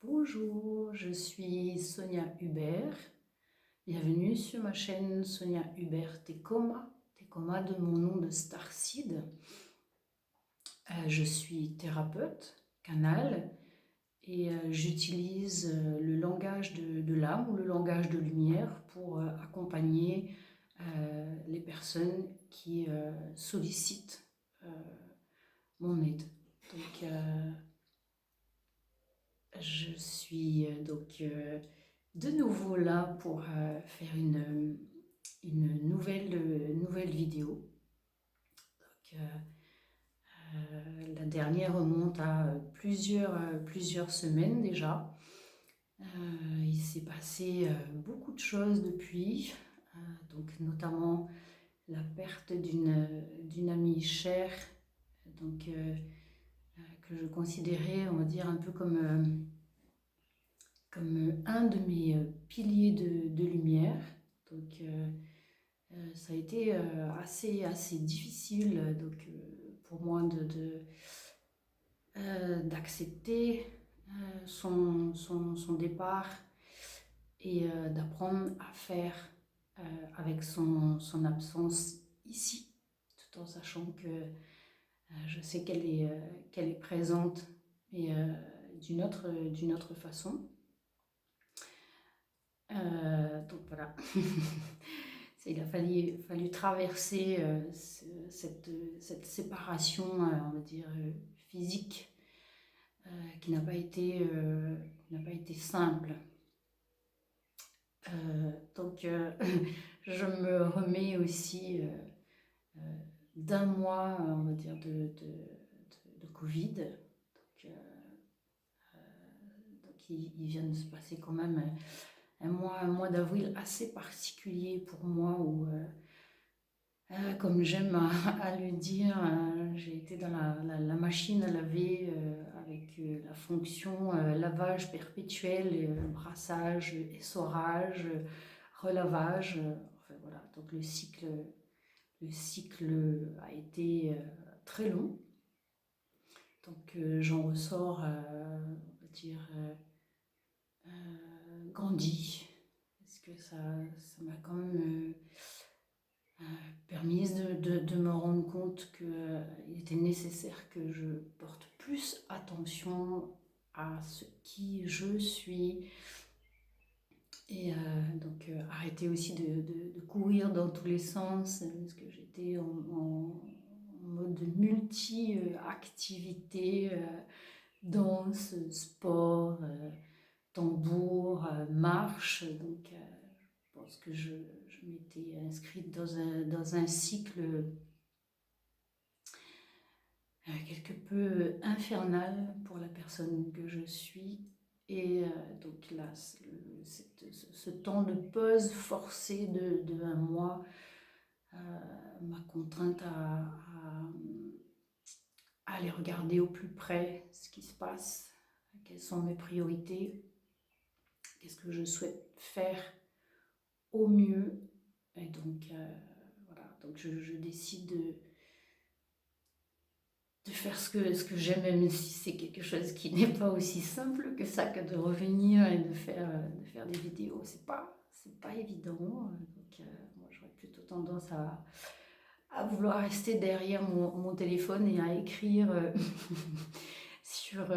Bonjour, je suis Sonia Hubert. Bienvenue sur ma chaîne Sonia Hubert Tecoma, Tecoma de mon nom de Starseed. Je suis thérapeute, canal, et j'utilise le langage de l'âme ou le langage de lumière pour accompagner les personnes qui sollicitent mon aide. Donc, je suis de nouveau là pour faire une nouvelle vidéo. Donc, la dernière remonte à plusieurs semaines déjà. Il s'est passé beaucoup de choses depuis, donc notamment la perte d'une amie chère, donc que je considérais, on va dire, un peu comme un de mes piliers de lumière. Donc ça a été assez difficile pour moi d'accepter son départ et d'apprendre à faire avec son absence ici, tout en sachant que je sais qu'elle est présente, mais d'une autre façon. Donc voilà, il a fallu traverser cette séparation, on va dire, physique, qui n'a pas été simple. Donc je me remets aussi d'un mois, on va dire, de Covid. Donc il vient de se passer quand même un mois d'avril assez particulier pour moi où, comme j'aime à le dire, j'ai été dans la machine à laver avec la fonction lavage perpétuel, brassage, essorage, relavage. Enfin, voilà. Donc le cycle a été très long. Donc j'en ressors, on va dire, grandi, parce que ça m'a quand même permis de me rendre compte qu'il était nécessaire que je porte plus attention à ce qui je suis, et donc arrêter aussi de courir dans tous les sens, parce que j'étais en mode multi-activité, danse, sport, tambour, marche. Donc je pense que je m'étais inscrite dans un cycle quelque peu infernal pour la personne que je suis. Et donc là, ce temps de pause forcé de un mois m'a contrainte à aller regarder au plus près ce qui se passe, quelles sont mes priorités, qu'est-ce que je souhaite faire au mieux. Et donc voilà, donc je décide de faire ce que j'aime, même si c'est quelque chose qui n'est pas aussi simple que ça, que de revenir et de faire des vidéos. C'est pas évident. Donc moi j'aurais plutôt tendance à vouloir rester derrière mon téléphone et à écrire sur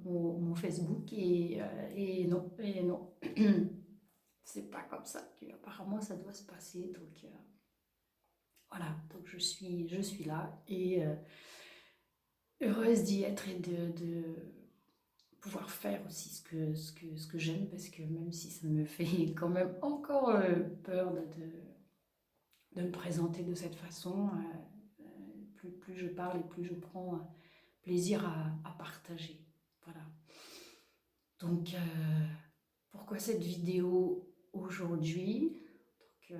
mon Facebook, et non. C'est pas comme ça qu'apparemment ça doit se passer. Donc voilà, donc je suis là, et heureuse d'y être, et de pouvoir faire aussi ce que j'aime, parce que même si ça me fait quand même encore peur de me présenter de cette façon, plus je parle et plus je prends plaisir à partager. Voilà. Donc pourquoi cette vidéo aujourd'hui? Donc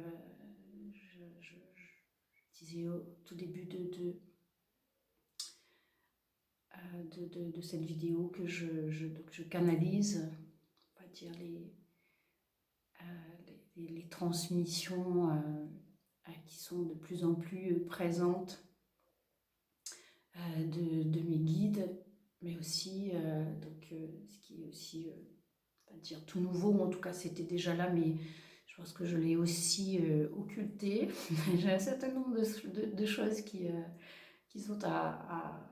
je disais au tout début de cette vidéo que je canalise, on va dire, les transmissions qui sont de plus en plus présentes de mes guides, mais aussi, ce qui est aussi, pas dire tout nouveau, ou en tout cas c'était déjà là, mais je pense que je l'ai aussi occulté. J'ai un certain nombre de choses qui sont à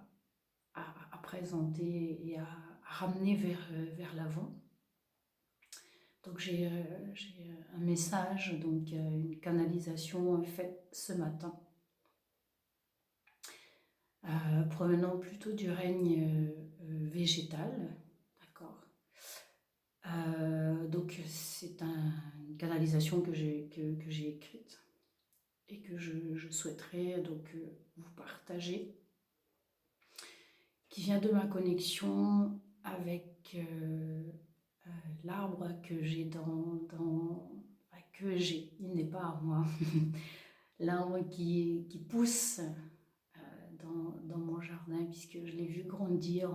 présenter et à ramener vers l'avant. Donc j'ai un message, donc une canalisation faite ce matin, provenant plutôt du règne végétal, d'accord. Donc c'est une canalisation que j'ai écrite et que je souhaiterais donc vous partager, qui vient de ma connexion avec l'arbre que j'ai il n'est pas à moi, l'arbre qui pousse dans mon jardin, puisque je l'ai vu grandir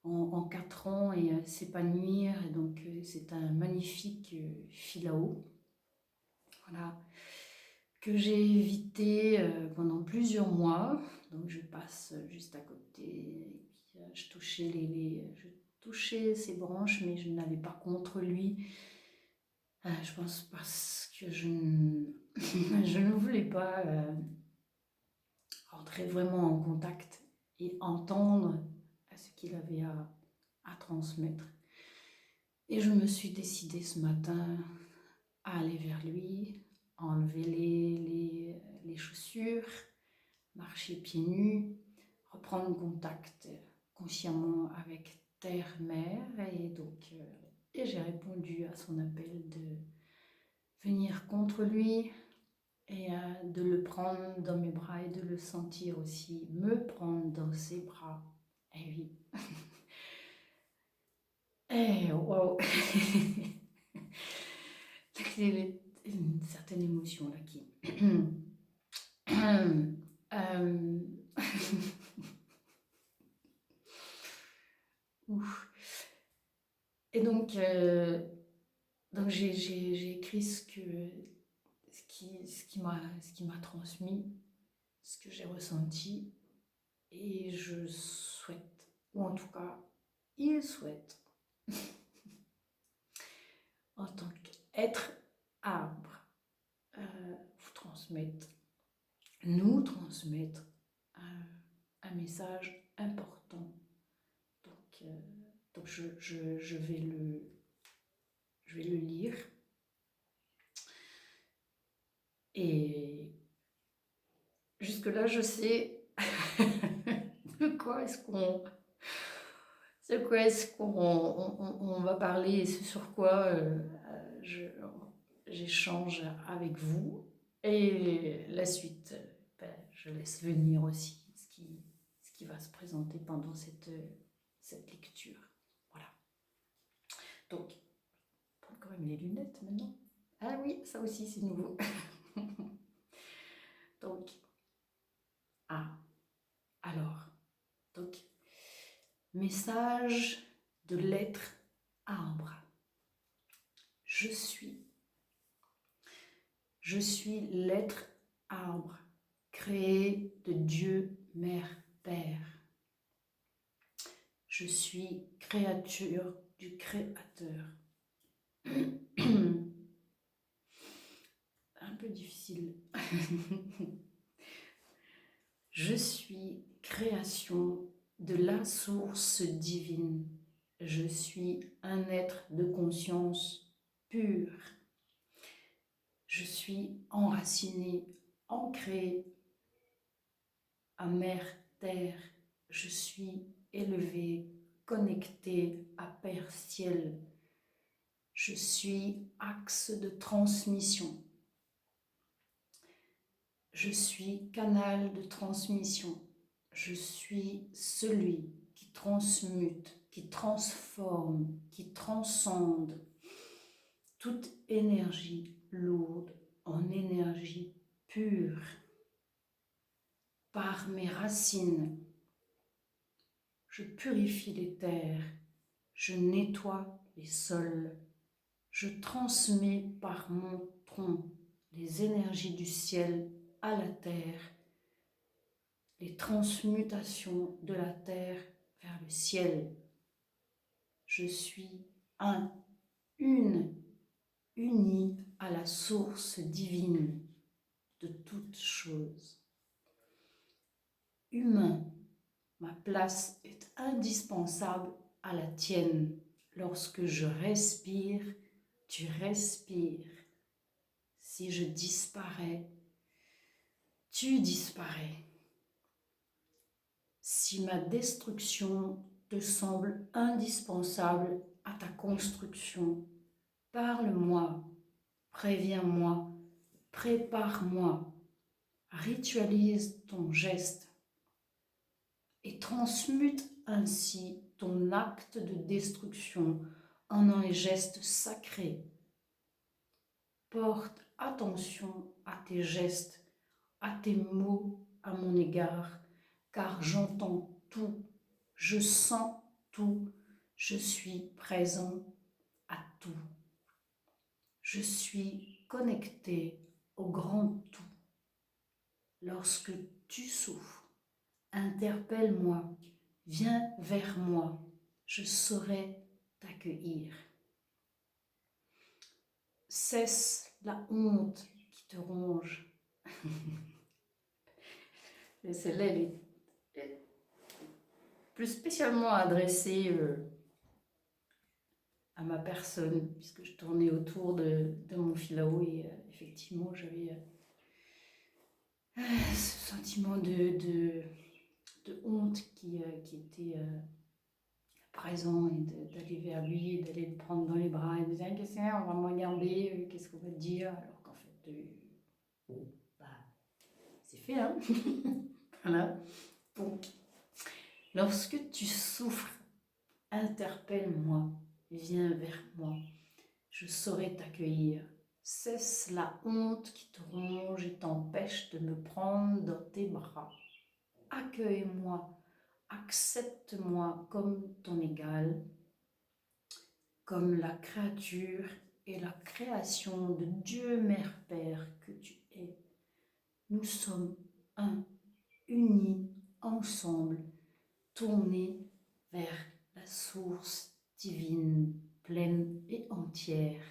en 4 ans et s'épanouir. Et donc c'est un magnifique philao, voilà, que j'ai évité pendant plusieurs mois. Donc je passe juste à côté et puis je touchais ses branches, mais je n'allais pas contre lui. Je pense parce que je ne voulais pas rentrer vraiment en contact et entendre ce qu'il avait à transmettre. Et je me suis décidée ce matin à aller vers lui, enlever les chaussures, marcher pieds nus, reprendre contact consciemment avec terre-mère. Et donc, et j'ai répondu à son appel de venir contre lui et de le prendre dans mes bras et de le sentir aussi me prendre dans ses bras. Et oui. Et wow. Il y a une certaine émotion là qui... Et donc j'ai écrit ce qui m'a transmis, ce que j'ai ressenti, et je souhaite, ou en tout cas, il souhaite, en tant qu'être arbre, vous transmettre, nous transmettre un message important. Donc je vais le lire. Et jusque-là, je sais de quoi est-ce qu'on va parler et c'est sur quoi j'échange avec vous. Et la suite, je laisse venir aussi ce qui va se présenter pendant cette lecture. Voilà. Donc, je prends quand même les lunettes maintenant. Ah oui, ça aussi c'est nouveau. Donc, donc, message de l'être arbre. Je suis l'être arbre, créé de Dieu, Mère, Père. Je suis créature du Créateur. Un peu difficile. Je suis création de la source divine. Je suis un être de conscience pure. Je suis enraciné, ancré à Mère Terre. Je suis élevé, connecté à Père Ciel. Je suis axe de transmission. Je suis canal de transmission. Je suis celui qui transmute, qui transforme, qui transcende toute énergie lourde en énergie pure. Par mes racines, je purifie les terres, je nettoie les sols, je transmets par mon tronc les énergies du ciel à la terre, les transmutations de la terre vers le ciel. Je suis une, unie à la source divine de toutes choses. Humain, ma place est indispensable à la tienne. Lorsque je respire, tu respires. Si je disparais, tu disparais. Si ma destruction te semble indispensable à ta construction, parle-moi, préviens-moi, prépare-moi, ritualise ton geste et transmute ainsi ton acte de destruction en un geste sacré. Porte attention à tes gestes, à tes mots à mon égard, car j'entends tout, je sens tout, je suis présent à tout. Je suis connecté au grand tout. Lorsque tu souffres, interpelle-moi, viens vers moi, je saurai t'accueillir. Cesse la honte qui te ronge. Et celle-là, elle est plus spécialement adressée à ma personne, puisque je tournais autour de mon philao et effectivement, j'avais ce sentiment de honte qui était présent et d'aller vers lui, d'aller le prendre dans les bras et de dire qu'est-ce que c'est, on va me regarder, qu'est-ce qu'on va te dire, alors qu'en fait, bon, bah, c'est fait, hein. Voilà. Donc, lorsque tu souffres, interpelle-moi, viens vers moi, je saurai t'accueillir. Cesse la honte qui te ronge et t'empêche de me prendre dans tes bras. Accueille-moi, accepte-moi comme ton égal, comme la créature et la création de Dieu Mère Père que tu es. Nous sommes un, unis ensemble, tournés vers la source divine, pleine et entière,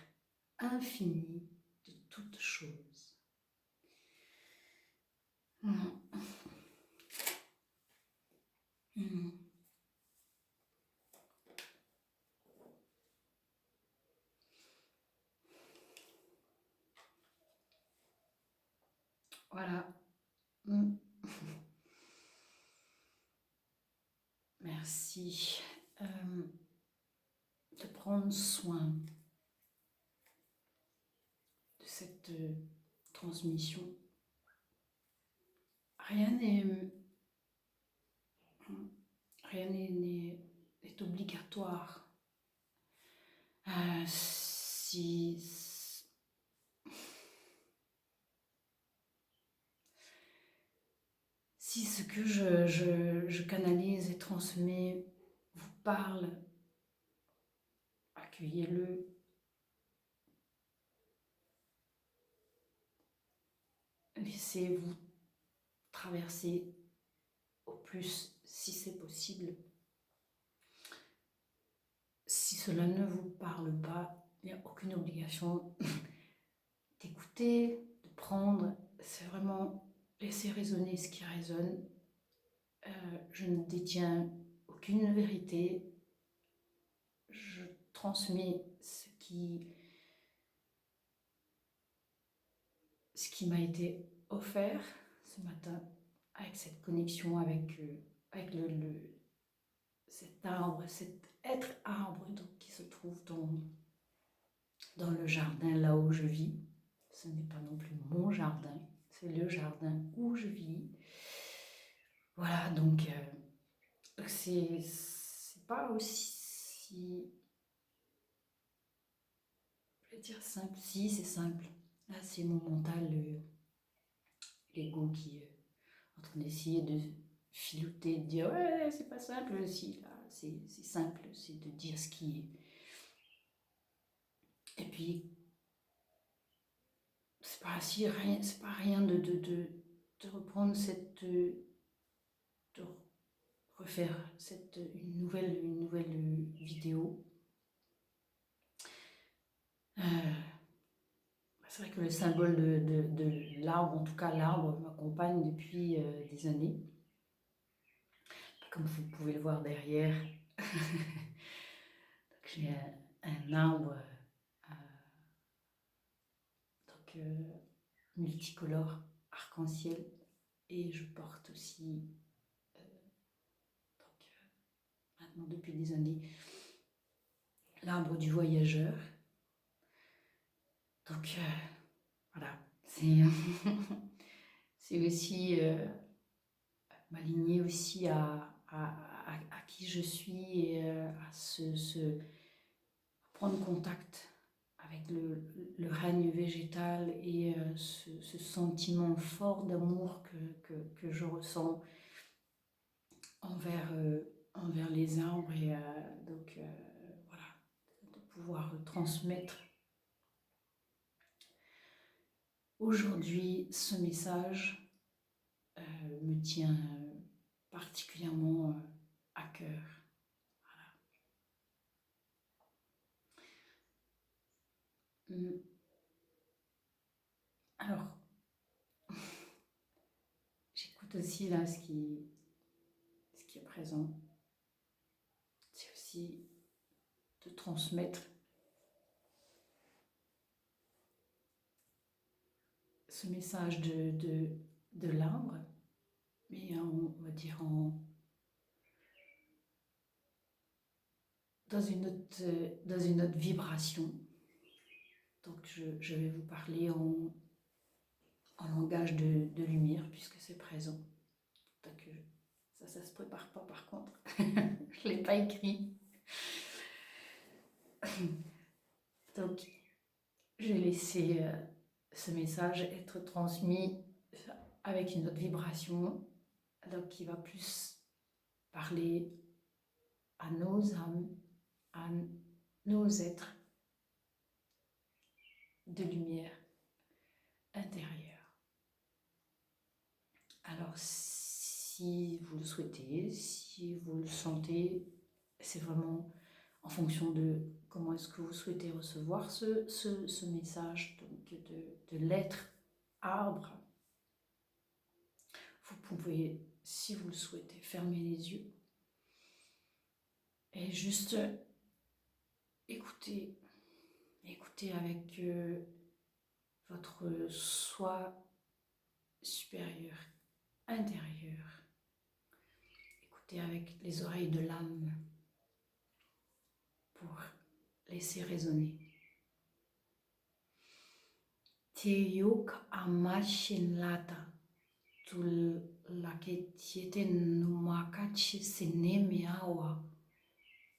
infinie de toutes choses. Voilà. Merci de prendre soin de cette transmission. Rien n'est obligatoire. Si ce que je canalise et transmets vous parle, accueillez-le. Laissez-vous traverser au plus si c'est possible. Si cela ne vous parle pas, il n'y a aucune obligation d'écouter, de prendre. C'est vraiment laisser résonner ce qui résonne. Je ne détiens aucune vérité. Je transmets ce qui m'a été offert ce matin avec cette connexion avec cet arbre, cet être arbre donc, qui se trouve dans le jardin là où je vis. Ce n'est pas non plus mon jardin, c'est le jardin où je vis. Voilà, donc c'est pas aussi, je vais dire simple, si c'est simple. Là, c'est mon mental, l'ego qui est en train d'essayer de filouter, de dire ouais, c'est pas simple, si, là, c'est simple, c'est de dire ce qui est. Et puis, c'est pas rien de reprendre cette. De refaire une nouvelle vidéo. C'est vrai que le symbole de l'arbre, en tout cas l'arbre, m'accompagne depuis des années. Comme vous pouvez le voir derrière, j'ai un arbre multicolore, arc-en-ciel, et je porte aussi, maintenant depuis des années, l'arbre du voyageur. Donc voilà, c'est aussi m'aligner aussi à qui je suis et à prendre contact avec le règne végétal et ce sentiment fort d'amour que je ressens envers les arbres et donc voilà, de pouvoir transmettre aujourd'hui ce message me tient particulièrement à cœur. Voilà. Alors, j'écoute aussi là ce qui est présent. C'est aussi de transmettre ce message de l'arbre, mais on va dire dans une autre vibration. Donc je vais vous parler en langage de lumière puisque c'est présent. Donc ça se prépare pas par contre. Je l'ai pas écrit. Donc je vais laisser ce message être transmis avec une autre vibration, donc qui va plus parler à nos âmes, à nos êtres de lumière intérieure. Alors si vous le souhaitez, si vous le sentez, c'est vraiment en fonction de comment est-ce que vous souhaitez recevoir ce message donc de l'être arbre. Vous pouvez, si vous le souhaitez, fermer les yeux et juste écouter avec votre soi supérieur, intérieur. Écoutez avec les oreilles de l'âme pour laisser résonner. Te yok amashin lata tul la que tiete numakachi sinemi awa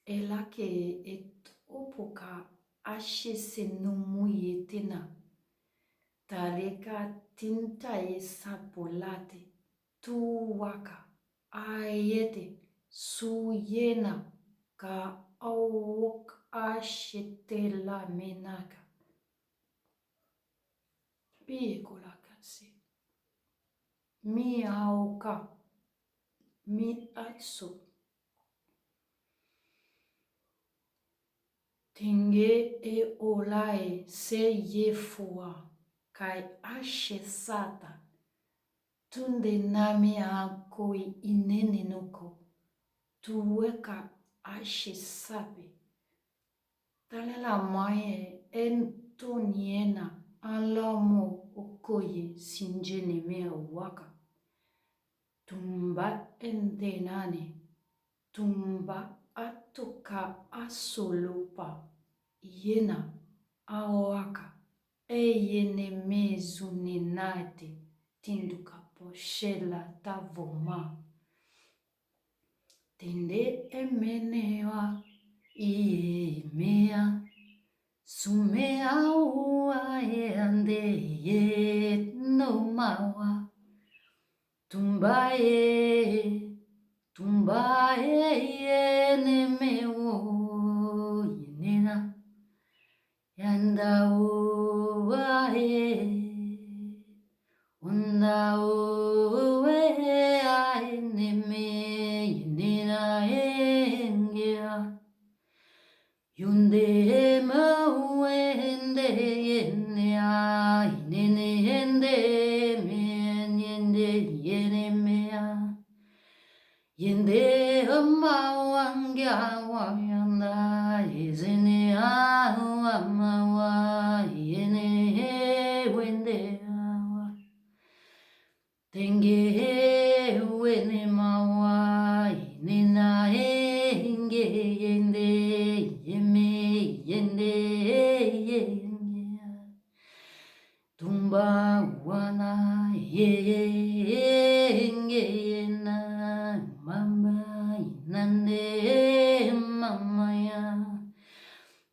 ela que et opoka ashe senumuyetena taleka tinta e sapolate tu waka ayete suyena ka awok ashete la menaka pikola kasi mi aoka mi atso Tinge e olae se ye foa kai ashe sata tunde nami a koi inene noko tuweka ashe sape talela mae entoniena alamo okoye sinjene mea waka tumba endenane tumba atoka asolopa yena aoaka eyene mezuninate tinduka poshela tavoma tende emenewa iemea sumea ua eande ye no mawa tumbae yene meo yenena yanda uae onda ue aene me yenena Yunde ma wende yende a inene yende me yende yene me a yende ma wangya wayanda izene a ma wa yene wende a Tenge wene mawa inena enge yende yeme yende yenge tumba wana yenge yena mama inande mama ya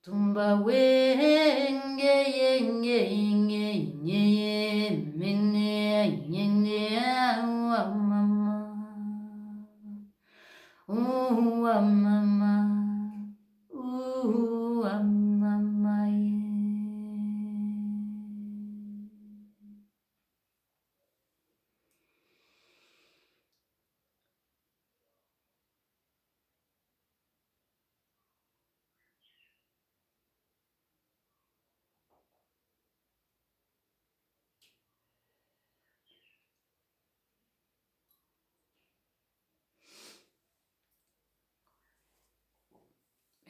tumba wenge yenge yenge yenge mene yenge wa mama wa mama wa mama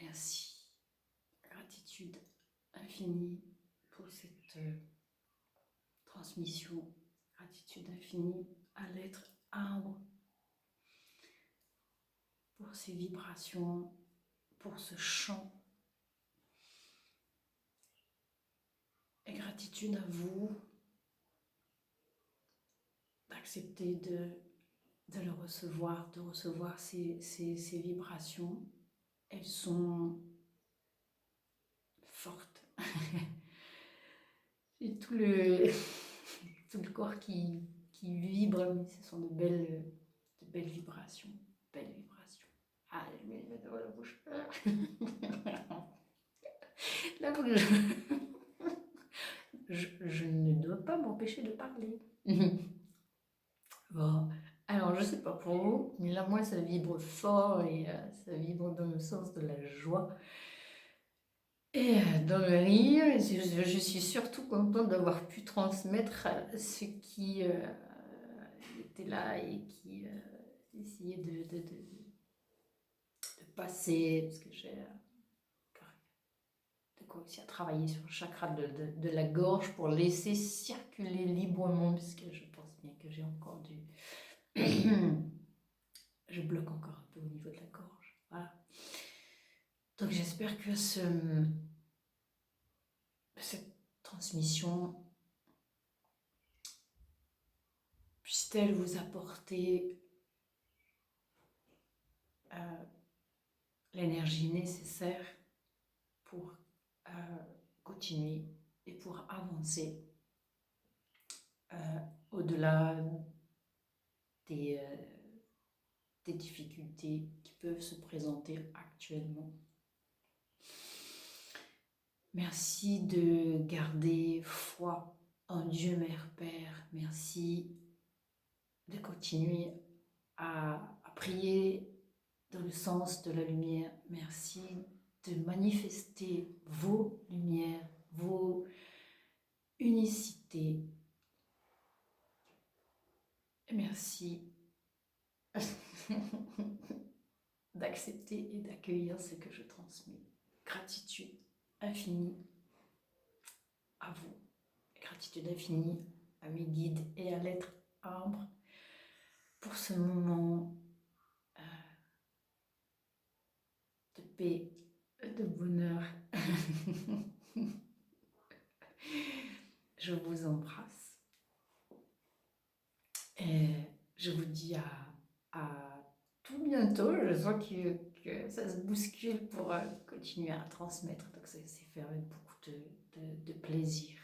Merci, gratitude infinie pour cette transmission, gratitude infinie à l'être arbre pour ces vibrations, pour ce chant. Et gratitude à vous d'accepter de le recevoir, de recevoir ces vibrations. Elles sont fortes. J'ai tout le corps qui vibre, mais ce sont de belles vibrations. Belles vibrations. Ah, je mets le doigt dans la bouche. Là, faut que je ne dois pas m'empêcher de parler. Bon, alors je sais pas pour vous, mais là, moi, ça vibre fort et ça vibre dans le sens de la joie. Et dans le rire, je suis surtout contente d'avoir pu transmettre ce qui était là et qui essayait de passer, parce que j'ai de quoi aussi à travailler sur le chakra de la gorge pour laisser circuler librement, puisque je pense bien que j'ai encore du... je bloque encore un peu au niveau de la gorge. Voilà. Donc j'espère que cette transmission puisse-t-elle vous apporter l'énergie nécessaire pour continuer et pour avancer au-delà des difficultés qui peuvent se présenter actuellement. Merci de garder foi en Dieu Mère Père. Merci de continuer à prier dans le sens de la lumière. Merci de manifester vos lumières, vos unicités. Merci d'accepter et d'accueillir ce que je transmets. Gratitude infinie à vous. Gratitude infinie à mes guides et à l'être arbre pour ce moment de paix, de bonheur. Je vous embrasse et je vous dis à tout bientôt. Je sens que ça se bouscule pour continuer à transmettre, donc c'est fait avec beaucoup de plaisir.